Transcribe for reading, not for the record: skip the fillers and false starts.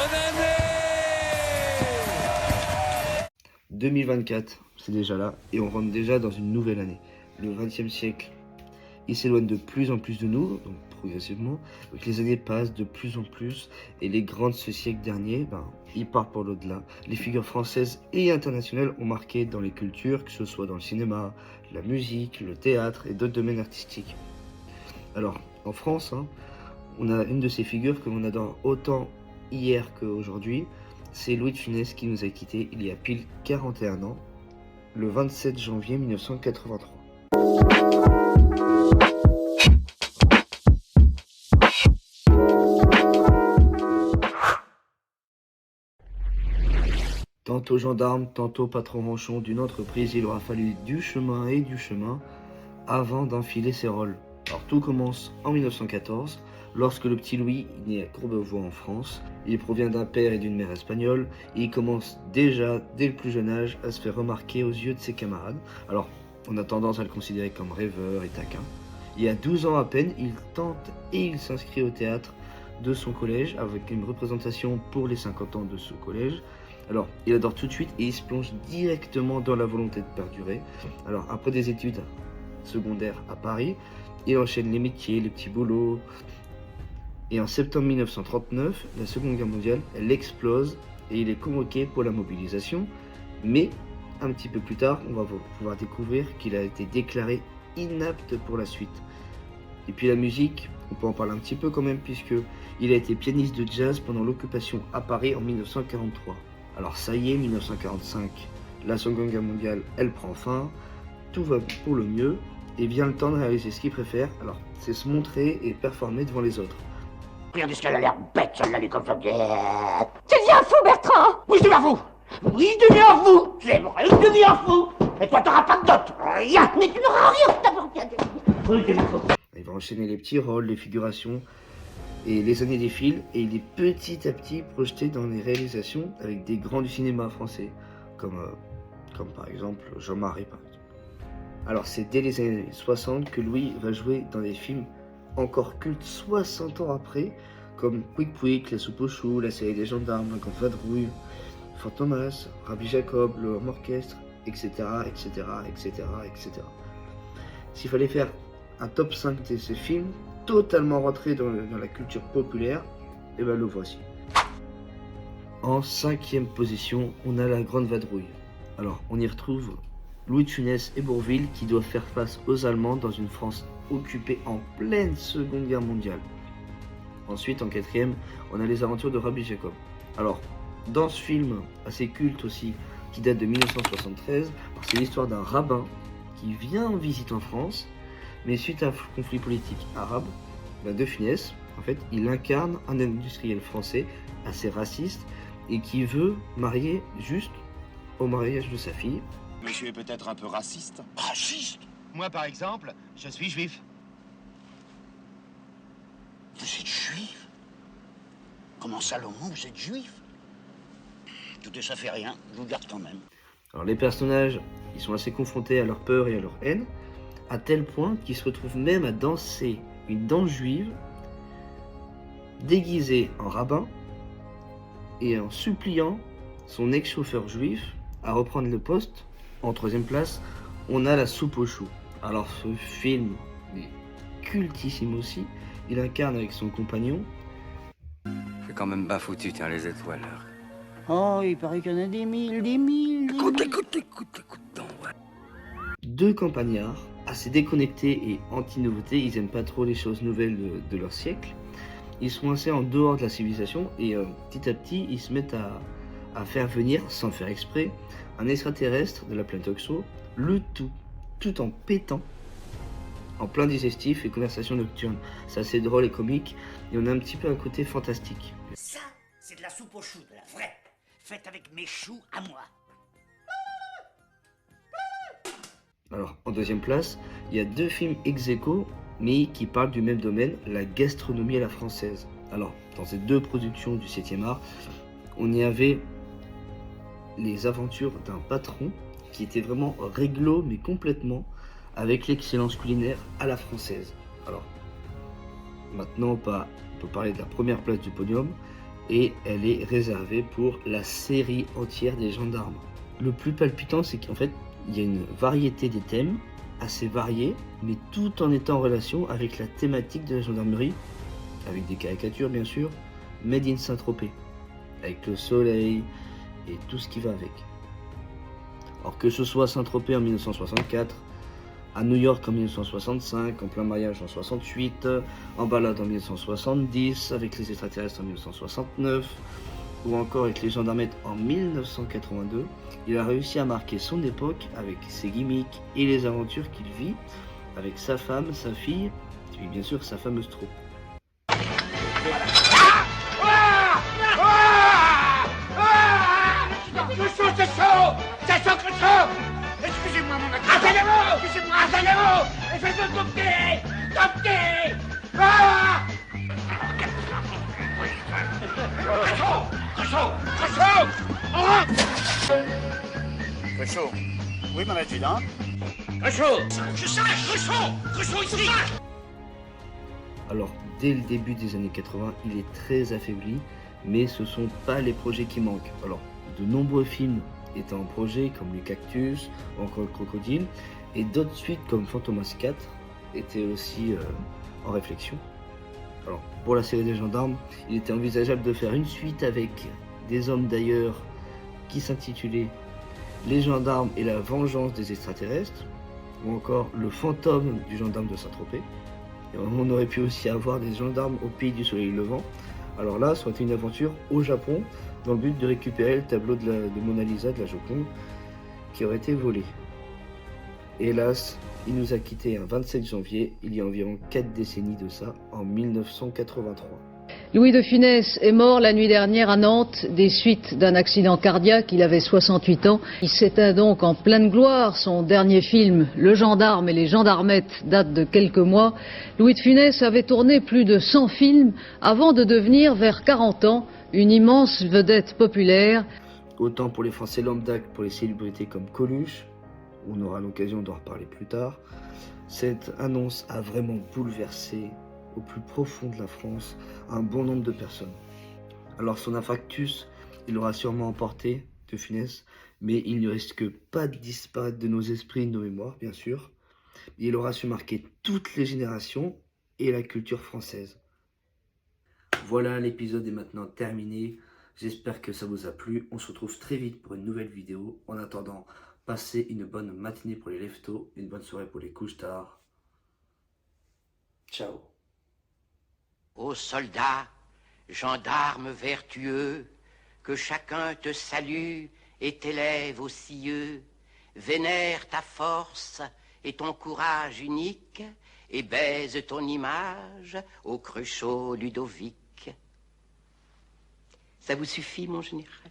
année! 2024, c'est déjà là, et on rentre déjà dans une nouvelle année. Le XXe siècle, il s'éloigne de plus en plus de nous, donc progressivement. Donc les années passent de plus en plus, et les grands de ce siècle dernier, ils partent pour l'au-delà. Les figures françaises et internationales ont marqué dans les cultures, que ce soit dans le cinéma, la musique, le théâtre et d'autres domaines artistiques. Alors, en France, on a une de ces figures que l'on adore autant hier qu'aujourd'hui. C'est Louis de Funès qui nous a quittés il y a pile 41 ans, le 27 janvier 1983. Tantôt gendarme, tantôt patron ronchon d'une entreprise, il aura fallu du chemin et du chemin avant d'enfiler ses rôles. Alors tout commence en 1914, lorsque le petit Louis naît à Courbevoie en France. Il provient d'un père et d'une mère espagnols, et il commence déjà, dès le plus jeune âge, à se faire remarquer aux yeux de ses camarades. Alors, on a tendance à le considérer comme rêveur et taquin. Il a 12 ans à peine, il tente et il s'inscrit au théâtre de son collège, avec une représentation pour les 50 ans de ce collège. Alors, il adore tout de suite et il se plonge directement dans la volonté de perdurer. Alors, après des études secondaires à Paris, il enchaîne les métiers, les petits boulots. Et en septembre 1939, la Seconde Guerre mondiale, elle explose et il est convoqué pour la mobilisation. Mais un petit peu plus tard, on va pouvoir découvrir qu'il a été déclaré inapte pour la suite. Et puis la musique, on peut en parler un petit peu quand même, puisque il a été pianiste de jazz pendant l'occupation à Paris en 1943. Alors ça y est, 1945, la Seconde Guerre mondiale, elle prend fin, tout va pour le mieux, et vient le temps de réaliser ce qu'il préfère, alors c'est se montrer et performer devant les autres. Regardez ce qu'elle a l'air bête, celle-là, les comme ça. Tu deviens fou, Bertrand! Oui, je deviens fou. Oui, je deviens fou. C'est vrai, je deviens fou. Et toi, t'auras pas de dot. Rien. Mais tu n'auras rien. Oui, je deviens fou. Il va enchaîner les petits rôles, les figurations, et les années défilent, et il est petit à petit projeté dans les réalisations avec des grands du cinéma français, comme par exemple Jean-Marie, par exemple. Alors c'est dès les années 60 que Louis va jouer dans des films encore cultes 60 ans après, comme Pouic Pouic, La Soupe aux Choux, La Série des Gendarmes, La Grande Vadrouille, Fort Thomas, Rabbi Jacob, Le Homme Orchestre, etc., etc., etc., etc. S'il fallait faire un top 5 de ces films, totalement rentrés dans la culture populaire, et ben le voici. En 5e position, on a La Grande Vadrouille. Alors, on y retrouve Louis de Funès et Bourvil qui doivent faire face aux Allemands dans une France occupée en pleine Seconde Guerre mondiale. Ensuite, en 4e, on a Les Aventures de Rabbi Jacob. Alors, dans ce film assez culte aussi, qui date de 1973, c'est l'histoire d'un rabbin qui vient en visite en France, mais suite à un conflit politique arabe, De Funès, en fait, il incarne un industriel français assez raciste et qui veut marier juste au mariage de sa fille. Monsieur est peut-être un peu raciste. Raciste? Moi, par exemple, je suis juif. Vous êtes juif? Comment Salomon, vous êtes juif? Écoutez, ça fait rien, je vous garde quand même. Alors les personnages, ils sont assez confrontés à leur peur et à leur haine, à tel point qu'ils se retrouvent même à danser une danse juive, déguisé en rabbin, et en suppliant son ex-chauffeur juif à reprendre le poste. En 3e place, on a La Soupe aux Choux. Alors ce film est cultissime aussi, il incarne avec son compagnon. C'est quand même pas foutu, tiens, les étoiles. Oh, il paraît qu'il y en a des mille. Écoute donc, ouais. Deux campagnards, assez déconnectés et anti-nouveautés, ils aiment pas trop les choses nouvelles de leur siècle. Ils sont assez en dehors de la civilisation et petit à petit, ils se mettent à faire venir, sans le faire exprès, un extraterrestre de la planète Oxo, le tout en pétant, en plein digestif et conversation nocturne. C'est assez drôle et comique, et on a un petit peu un côté fantastique. Ça, c'est de la soupe aux choux, de la vraie. Faite avec mes choux à moi. Alors, en 2e place, il y a 2 films ex-aequo, mais qui parlent du même domaine, la gastronomie à la française. Alors, dans ces 2 productions du 7e art, on y avait les aventures d'un patron qui était vraiment réglo, mais complètement, avec l'excellence culinaire à la française. Alors, maintenant, on peut parler de la première place du podium, et elle est réservée pour la série entière des gendarmes. Le plus palpitant, c'est qu'en fait, il y a une variété des thèmes, assez variés, mais tout en étant en relation avec la thématique de la gendarmerie, avec des caricatures bien sûr, made in Saint-Tropez, avec le soleil et tout ce qui va avec. Alors que ce soit à Saint-Tropez en 1964, à New York en 1965, en plein mariage en 68, en balade en 1970, avec les extraterrestres en 1969, ou encore avec les gendarmettes en 1982, il a réussi à marquer son époque avec ses gimmicks et les aventures qu'il vit avec sa femme, sa fille, et bien sûr sa fameuse troupe. Cruchot, c'est chaud! C'est chaud, Cruchot! Excusez-moi, mon acteur! Attendez-vous! Excusez-moi, attendez-vous! Je veux dompter! Dompter! Ah! Cruchot! Cruchot! On rentre! Cruchot. Oui, mon adjudant. Cruchot! Je sache! Cruchot! Cruchot, ici! Alors, dès le début des années 80, il est très affaibli, mais ce sont pas les projets qui manquent. Alors, de nombreux films étaient en projet, comme Le Cactus, ou encore Le Crocodile, et d'autres suites comme Fantomas 4 étaient aussi en réflexion. Alors, pour la série des gendarmes, il était envisageable de faire une suite avec Des hommes d'ailleurs qui s'intitulait Les gendarmes et la vengeance des extraterrestres, ou encore Le fantôme du gendarme de Saint-Tropez. Et on aurait pu aussi avoir des gendarmes au pays du soleil levant. Alors là, ça aurait été une aventure au Japon, dans le but de récupérer le tableau de Mona Lisa de la Joconde qui aurait été volé. Hélas, il nous a quittés un 27 janvier, il y a environ 4 décennies de ça, en 1983. Louis de Funès est mort la nuit dernière à Nantes des suites d'un accident cardiaque. Il avait 68 ans. Il s'éteint donc en pleine gloire. Son dernier film, Le gendarme et les gendarmettes, date de quelques mois. Louis de Funès avait tourné plus de 100 films avant de devenir, vers 40 ans, une immense vedette populaire. Autant pour les Français lambda que pour les célébrités comme Coluche, on aura l'occasion d'en reparler plus tard, cette annonce a vraiment bouleversé au plus profond de la France un bon nombre de personnes. Alors son infarctus, il aura sûrement emporté de Funès, mais il ne risque pas de disparaître de nos esprits et de nos mémoires, bien sûr. Il aura su marquer toutes les générations et la culture française. Voilà, l'épisode est maintenant terminé. J'espère que ça vous a plu. On se retrouve très vite pour une nouvelle vidéo. En attendant, passez une bonne matinée pour les lève-tôt, une bonne soirée pour les couches tard. Ciao. Ô soldats, gendarmes vertueux, que chacun te salue et t'élève aux cieux, vénère ta force et ton courage unique, et baise ton image au Cruchot Ludovic. Ça vous suffit, mon général?